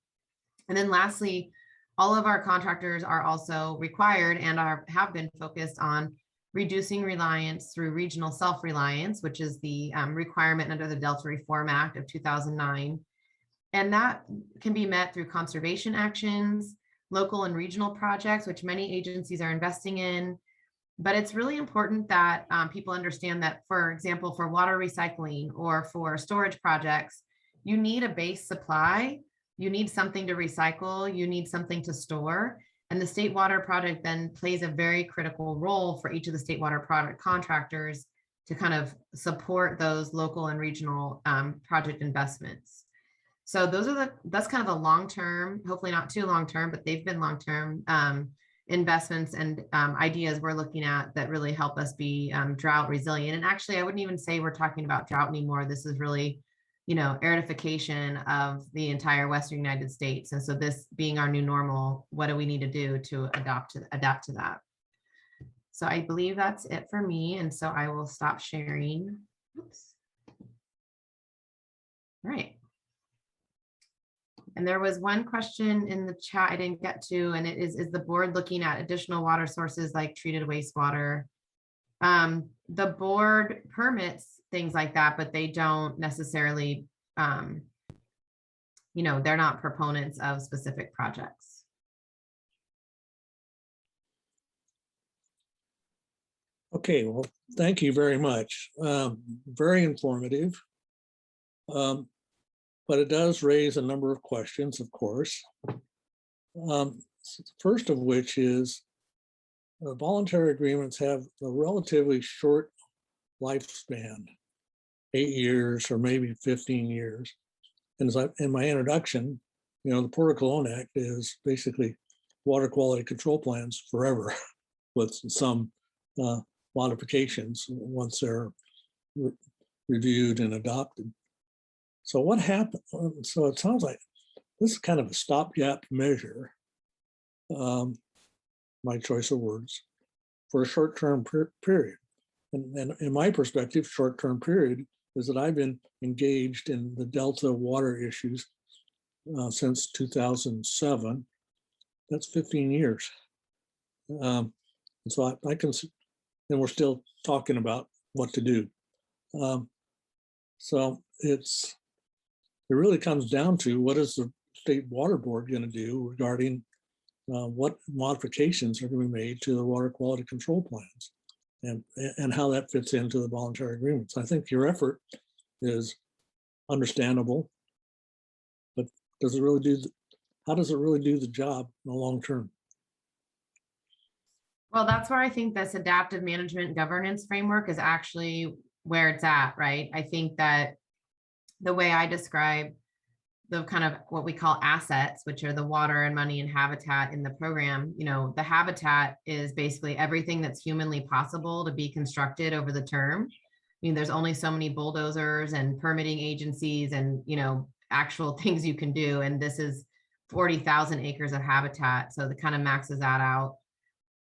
And then lastly, all of our contractors are also required and have been focused on reducing reliance through regional self-reliance, which is the requirement under the Delta Reform Act of 2009. And that can be met through conservation actions, local and regional projects, which many agencies are investing in. But it's really important that people understand that, for example, for water recycling or for storage projects, you need a base supply, you need something to recycle, you need something to store. And the state water project then plays a very critical role for each of the state water project contractors to kind of support those local and regional project investments. So that's kind of a long-term, hopefully not too long-term, but they've been long-term investments and ideas we're looking at that really help us be drought resilient. And actually, I wouldn't even say we're talking about drought anymore. This is really, aridification of the entire Western United States. And so this being our new normal, what do we need to do to adapt to that? So I believe that's it for me. And so I will stop sharing. Oops. All right. And there was one question in the chat I didn't get to, and it is the board looking at additional water sources like treated wastewater? The board permits things like that, but they don't necessarily, they're not proponents of specific projects. Okay, well, thank you very much. Very informative. But it does raise a number of questions, of course. First of which is voluntary agreements have a relatively short lifespan, 8 years or maybe 15 years. And as in my introduction, the Port Cologne Act is basically water quality control plans forever with some modifications once they're reviewed and adopted. So what happened? So it sounds like this is kind of a stopgap measure, my choice of words, for a short-term period. And in my perspective, short-term period is that I've been engaged in the Delta water issues since 2007. That's 15 years. And so I can, and we're still talking about what to do. So it really comes down to what is the state water board going to do regarding what modifications are going to be made to the water quality control plans and how that fits into the voluntary agreements. I think your effort is understandable, but does it really how does it really do the job in the long term? Well, that's where I think this adaptive management governance framework is actually where it's at, right? I think that the way I describe the kind of what we call assets, which are the water and money and habitat in the program, the habitat is basically everything that's humanly possible to be constructed over the term. There's only so many bulldozers and permitting agencies and, actual things you can do. And this is 40,000 acres of habitat. So that kind of maxes that out.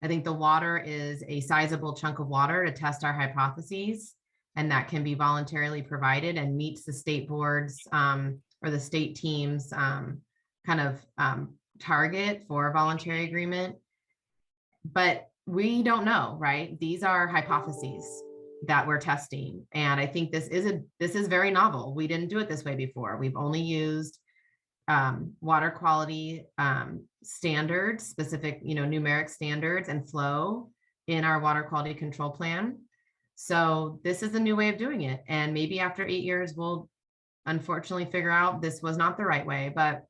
I think the water is a sizable chunk of water to test our hypotheses, and that can be voluntarily provided and meets the state boards or the state team's target for a voluntary agreement. But we don't know, right? These are hypotheses that we're testing. And I think this is very novel. We didn't do it this way before. We've only used water quality standards, specific, numeric standards and flow in our water quality control plan. So this is a new way of doing it. And maybe after 8 years, we'll unfortunately figure out this was not the right way. But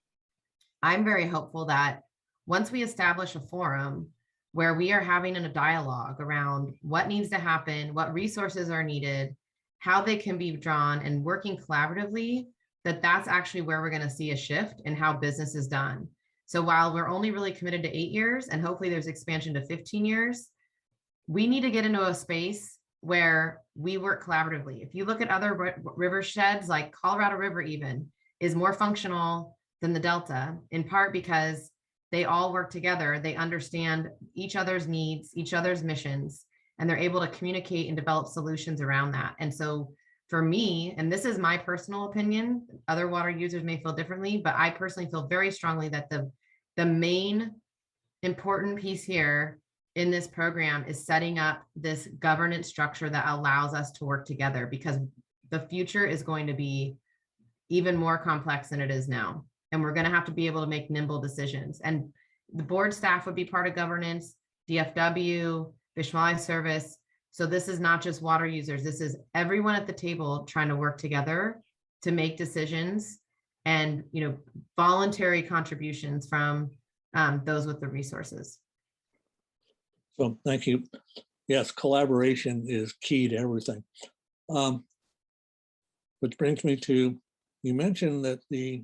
I'm very hopeful that once we establish a forum where we are having a dialogue around what needs to happen, what resources are needed, how they can be drawn, and working collaboratively, that's actually where we're going to see a shift in how business is done. So while we're only really committed to 8 years, and hopefully there's expansion to 15 years, we need to get into a space where we work collaboratively. If you look at other river sheds, like Colorado River even, is more functional than the Delta, in part because they all work together. They understand each other's needs, each other's missions, and they're able to communicate and develop solutions around that. And so for me, and this is my personal opinion, other water users may feel differently, but I personally feel very strongly that the main important piece here in this program is setting up this governance structure that allows us to work together, because the future is going to be even more complex than it is now. And we're going to have to be able to make nimble decisions. And the board staff would be part of governance, DFW, Fish and Wildlife Service. So this is not just water users. This is everyone at the table trying to work together to make decisions, and voluntary contributions from those with the resources. So thank you. Yes, collaboration is key to everything. Which brings me to, you mentioned that the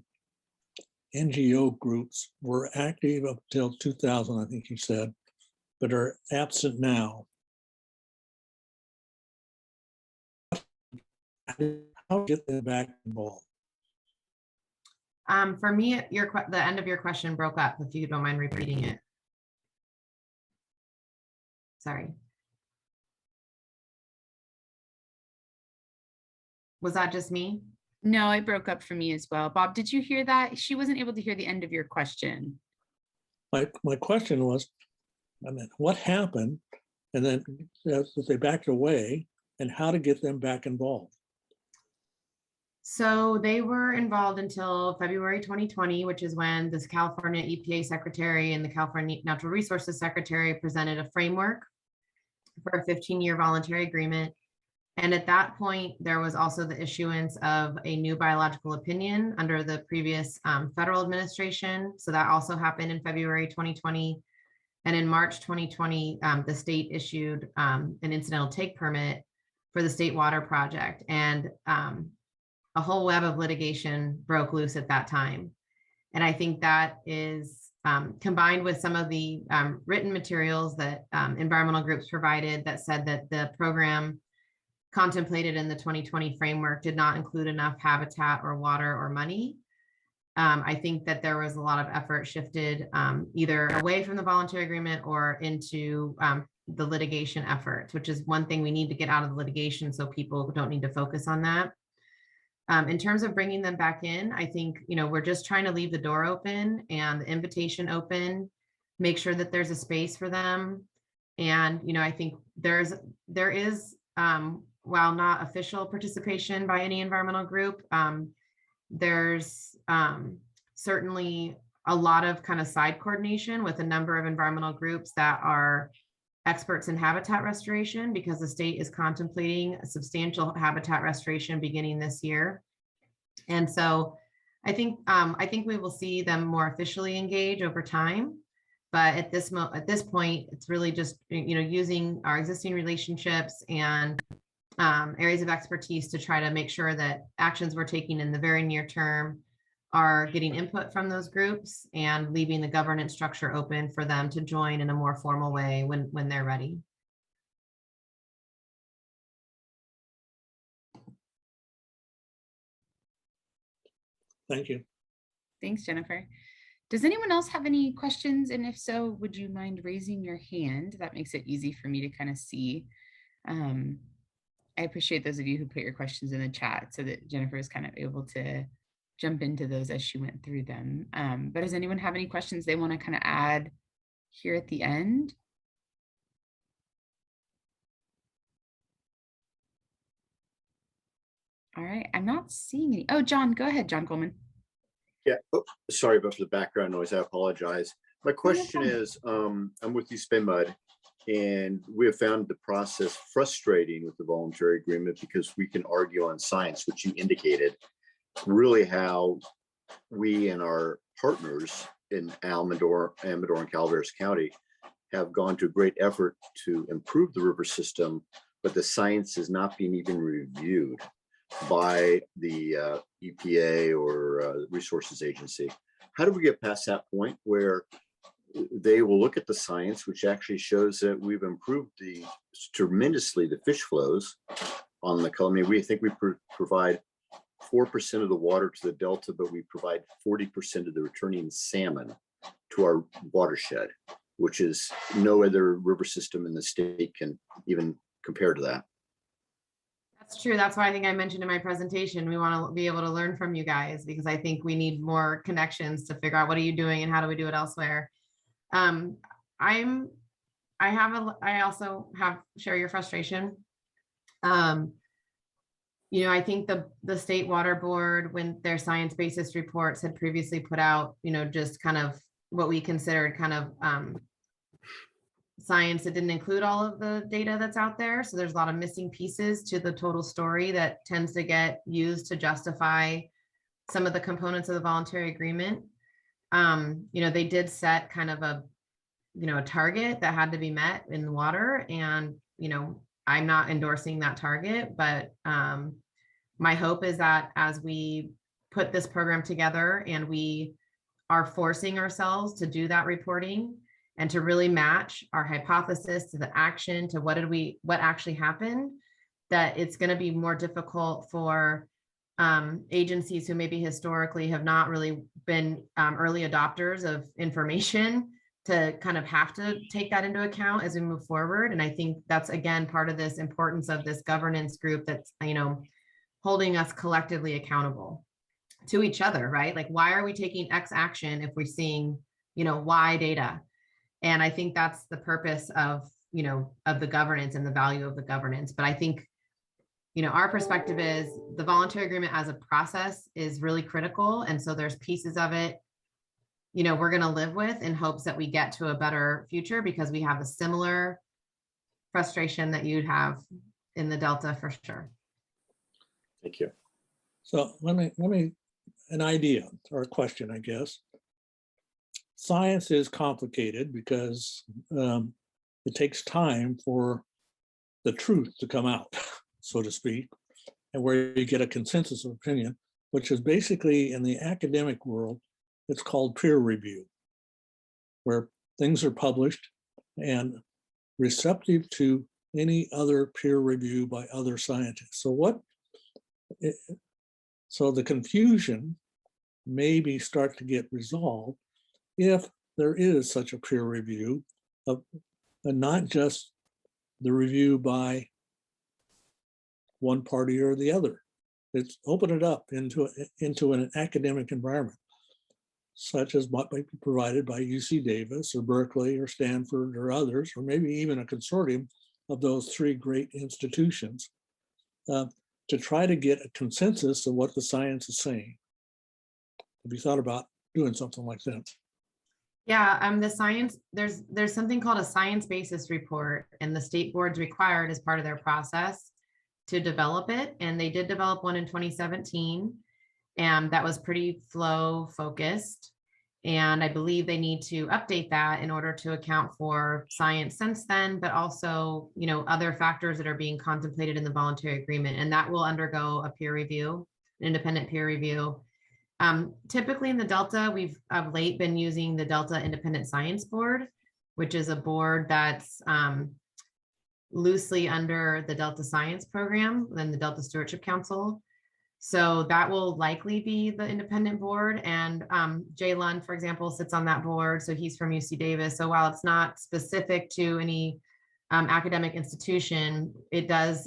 NGO groups were active up till 2000, I think you said, but are absent now. How get them back involved? For me, the end of your question broke up, if you don't mind repeating it. Sorry. Was that just me? No, it broke up for me as well. Bob, did you hear that? She wasn't able to hear the end of your question. My question was, I mean, what happened? And then they backed away, and how to get them back involved? So they were involved until February 2020, which is when this California EPA Secretary and the California Natural Resources Secretary presented a framework for a 15-year voluntary agreement. And at that point, there was also the issuance of a new biological opinion under the previous federal administration. So that also happened in February 2020. And in March 2020, the state issued an incidental take permit for the state water project. And a whole web of litigation broke loose at that time. And I think that is combined with some of the written materials that environmental groups provided that said that the program contemplated in the 2020 framework did not include enough habitat or water or money. I think that there was a lot of effort shifted either away from the voluntary agreement or into the litigation efforts, which is one thing we need to get out of the litigation so people don't need to focus on that. In terms of bringing them back in, I think, we're just trying to leave the door open and the invitation open, make sure that there's a space for them. And, I think there is, while not official participation by any environmental group, there's certainly a lot of kind of side coordination with a number of environmental groups that are experts in habitat restoration, because the state is contemplating a substantial habitat restoration beginning this year. And so I think we will see them more officially engage over time. But at this point, it's really just, using our existing relationships and areas of expertise to try to make sure that actions we're taking in the very near term are getting input from those groups and leaving the governance structure open for them to join in a more formal way when they're ready. Thank you. Thanks, Jennifer. Does anyone else have any questions? And if so, would you mind raising your hand? That makes it easy for me to kind of see. I appreciate those of you who put your questions in the chat so that Jennifer is kind of able to jump into those as she went through them. But does anyone have any questions they want to kind of add here at the end? All right, I'm not seeing any. Oh, John, go ahead, John Coleman. Yeah, sorry about the background noise. I apologize. My question is, I'm with East Bay Mud, and we have found the process frustrating with the voluntary agreement because we can argue on science, which you indicated. Really how we and our partners in Amador and Calaveras County have gone to great effort to improve the river system, but the science is not being even reviewed by the EPA or Resources Agency. How do we get past that point where they will look at the science, which actually shows that we've improved tremendously the fish flows on the Columbia? We think we provide 4% of the water to the Delta, but we provide 40% of the returning salmon to our watershed, which is no other river system in the state can even compare to that. That's true. That's why I think I mentioned in my presentation, we want to be able to learn from you guys, because I think we need more connections to figure out what are you doing and how do we do it elsewhere. I also share your frustration. I think the State Water Board, when their science basis reports had previously put out, just kind of what we considered kind of science that didn't include all of the data that's out there. So there's a lot of missing pieces to the total story that tends to get used to justify some of the components of the voluntary agreement. They did set kind of a target that had to be met in the water. And, I'm not endorsing that target, but my hope is that as we put this program together and we are forcing ourselves to do that reporting and to really match our hypothesis to the action, to what actually happened, that it's going to be more difficult for agencies who maybe historically have not really been early adopters of information to kind of have to take that into account as we move forward. And I think that's, again, part of this importance of this governance group that's, holding us collectively accountable to each other, right? Like, why are we taking X action if we're seeing, Y data? And I think that's the purpose of the governance and the value of the governance. But I think, our perspective is the voluntary agreement as a process is really critical. And so there's pieces of it, we're going to live with in hopes that we get to a better future, because we have a similar frustration that you'd have in the Delta for sure. Thank you. So let me, an idea or a question, I guess. Science is complicated because it takes time for the truth to come out, so to speak, and where you get a consensus of opinion, which is basically, in the academic world, it's called peer review, where things are published and receptive to any other peer review by other scientists. So the confusion maybe start to get resolved if there is such a peer review of, and not just the review by one party or the other. It's open it up into an academic environment, such as what might be provided by UC Davis or Berkeley or Stanford or others, or maybe even a consortium of those three great institutions, to try to get a consensus of what the science is saying. Have you thought about doing something like that? Yeah, the science, there's something called a science basis report, and the state board's required as part of their process to develop it. And they did develop one in 2017, and that was pretty flow focused. And I believe they need to update that in order to account for science since then, but also, other factors that are being contemplated in the voluntary agreement. And that will undergo a peer review, an independent peer review. Typically in the Delta, we've of late been using the Delta Independent Science Board, which is a board that's loosely under the Delta Science Program and the Delta Stewardship Council. So that will likely be the independent board. And Jay Lund, for example, sits on that board. So he's from UC Davis. So while it's not specific to any academic institution, it does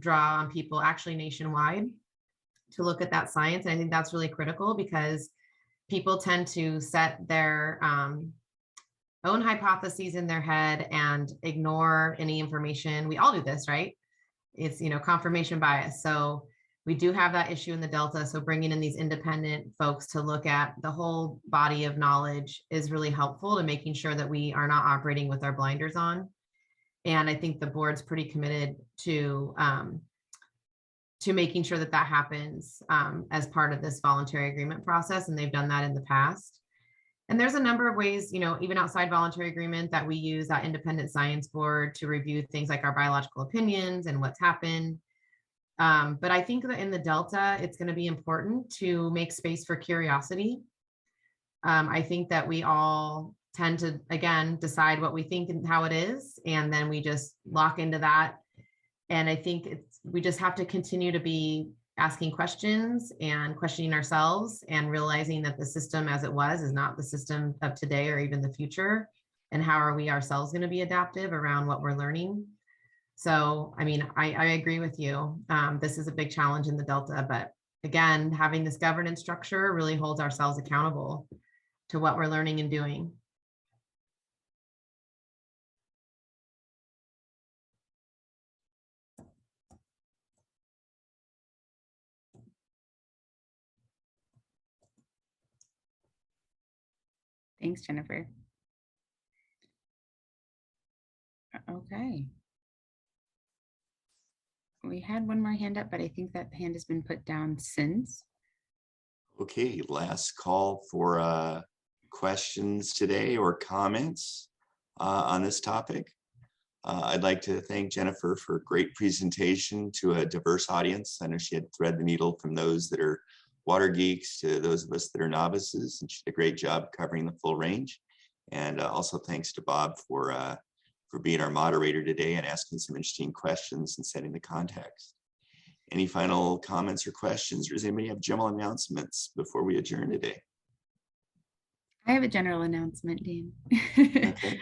draw on people actually nationwide to look at that science. And I think that's really critical, because people tend to set their own hypotheses in their head and ignore any information. We all do this, right? It's, confirmation bias. So we do have that issue in the Delta. So bringing in these independent folks to look at the whole body of knowledge is really helpful to making sure that we are not operating with our blinders on. And I think the board's pretty committed to making sure that that happens as part of this voluntary agreement process. And they've done that in the past. And there's a number of ways, even outside voluntary agreement, that we use that independent science board to review things like our biological opinions and what's happened. But I think that in the Delta, it's going to be important to make space for curiosity. I think that we all tend to, again, decide what we think and how it is, and then we just lock into that. And I think we just have to continue to be asking questions and questioning ourselves and realizing that the system as it was is not the system of today or even the future. And how are we ourselves going to be adaptive around what we're learning? So, I mean, I agree with you. This is a big challenge in the Delta, but again, having this governance structure really holds ourselves accountable to what we're learning and doing. Thanks, Jennifer. Okay. We had one more hand up, but I think that hand has been put down since. Okay, last call for questions today or comments on this topic. I'd like to thank Jennifer for a great presentation to a diverse audience. I know she had thread the needle from those that are water geeks to those of us that are novices, and she did a great job covering the full range. And also thanks to Bob for being our moderator today and asking some interesting questions and setting the context. Any final comments or questions, or does anybody have general announcements before we adjourn today? I have a general announcement, Dan. Okay.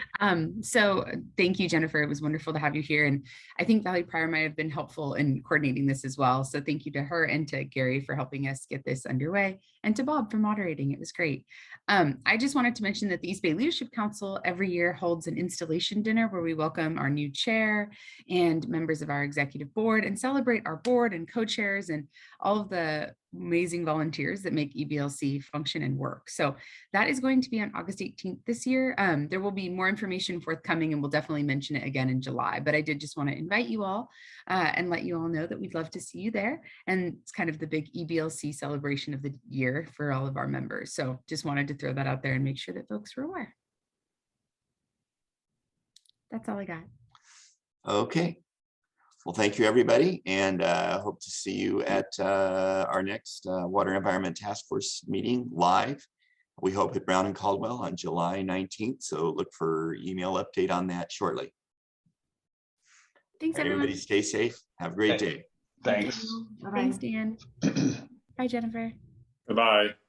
So thank you, Jennifer. It was wonderful to have you here. And I think Valley Prior might have been helpful in coordinating this as well. So thank you to her and to Gary for helping us get this underway, and to Bob for moderating. It was great. I just wanted to mention that the East Bay Leadership Council every year holds an installation dinner where we welcome our new chair and members of our executive board and celebrate our board and co-chairs and all of the amazing volunteers that make EBLC function and work. So that is going to be on August 18th this year. There will be more information forthcoming, and we'll definitely mention it again in July. But I did just want to invite you all and let you all know that we'd love to see you there. And it's kind of the big EBLC celebration of the year for all of our members. So just wanted to throw that out there and make sure that folks were aware. That's all I got. Okay. Well, thank you, everybody, and hope to see you at our next Water Environment Task Force meeting live. We hope at Brown and Caldwell on July 19th. So look for email update on that shortly. Thanks, everyone. Everybody stay safe. Have a great day. Thanks. Bye-bye. Thanks, Dan. Bye, Jennifer. Goodbye.